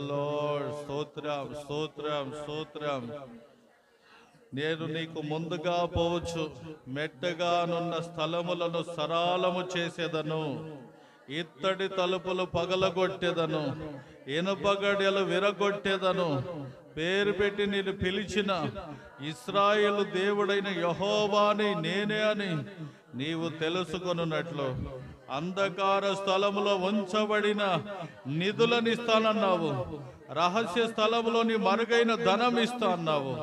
Lord. స్తోత్రం, స్తోత్రం, స్తోత్రం. నేను నీకు ముందుగా పోవచ్చు, మెట్టగానున్న స్థలములను సరాలము చేసేదను, ఇత్తడి తలుపులు పగలగొట్టేదను, ఇనుపగడియలు విరగొట్టేదను. పేరు పెట్టి నేను పిలిచిన ఇశ్రాయేలు దేవుడైన యెహోవాని నేనే అని నీవు తెలుసుకొనున్నట్లు అంధకార స్థలములో ఉంచబడిన నిధులనిస్తానన్నావు, రహస్య స్థలములోని మరుగైన ధనం ఇస్తా అన్నావు.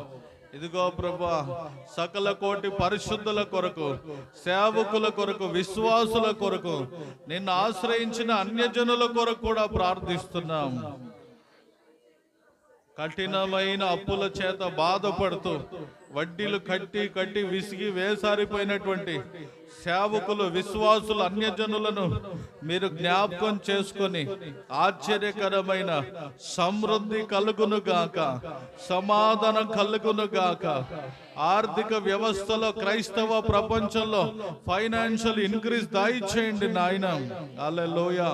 ఇదిగో ప్రభా, సకల కోటి పరిశుద్ధుల కొరకు, సేవకుల కొరకు, విశ్వాసుల కొరకు, నిన్ను ఆశ్రయించిన అన్యజనుల కొరకు కూడా ప్రార్థిస్తున్నాం. కఠినమైన అప్పుల చేత బాధపడుతూ వడ్డీలు కట్టి కట్టి విసిగి వేసారిపోయినటువంటి సేవకులు, విశ్వాసులు, అన్యజనులను మీరు జ్ఞాపకం చేసుకొని ఆశ్చర్యకరమైన సమృద్ధి కలుగును గాక, సమాధానం కలుగును గాక. ఆర్థిక వ్యవస్థలో, క్రైస్తవ ప్రపంచంలో ఫైనాన్షియల్ ఇంక్రీజ్ దయచేయండి నాయన. హల్లెలూయా.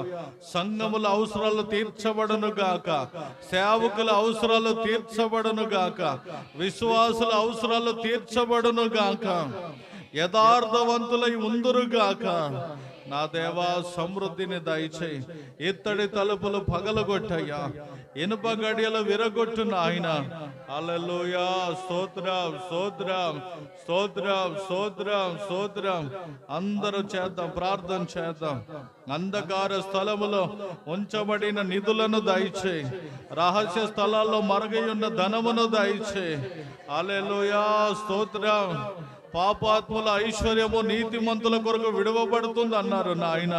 సంఘముల అవసరాలు తీర్చబడును గాక, సేవకుల అవసరాలు తీర్చబడును గాక, విశ్వాసుల అవసరాలు తీర్చబడును గాక, యథార్థవంతులై ఉందురుగాక. నా దేవా, సమృద్ధిని దయచేయి. ఇత్తడి తలుపులు పగలగొట్టయ్యా, ఇనుప గడియలు విరగొట్టు నాయన. హల్లెలూయా. స్తోత్రం, స్తోత్రం, స్తోత్రం, స్తోత్రం, స్తోత్రం. అందరూ చేద్దాం, ప్రార్థన చేద్దాం. అంధకార స్థలములో ఉంచబడిన నిధులను దయచేయి, రహస్య స్థలాల్లో మరుగై ఉన్న ధనమును దయచేయి. హల్లెలూయా. స్తోత్రం. పాపాత్ముల ఐశ్వర్యము నీతిమంతుల కొరకు విడువబడుతుంది అన్నారు నాయన.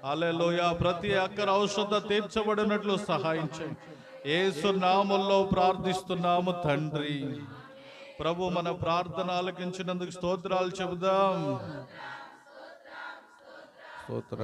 హల్లెలూయా. ప్రతి అక్కర ఔషధ తీర్చబడినట్లు సహాయం చేయి. యేసు నామములో ప్రార్థిస్తున్నాము తండ్రి. ప్రభు, మన ప్రార్థన ఆలకించినందుకు స్తోత్రాలు చెబుదాం. స్తోత్రం.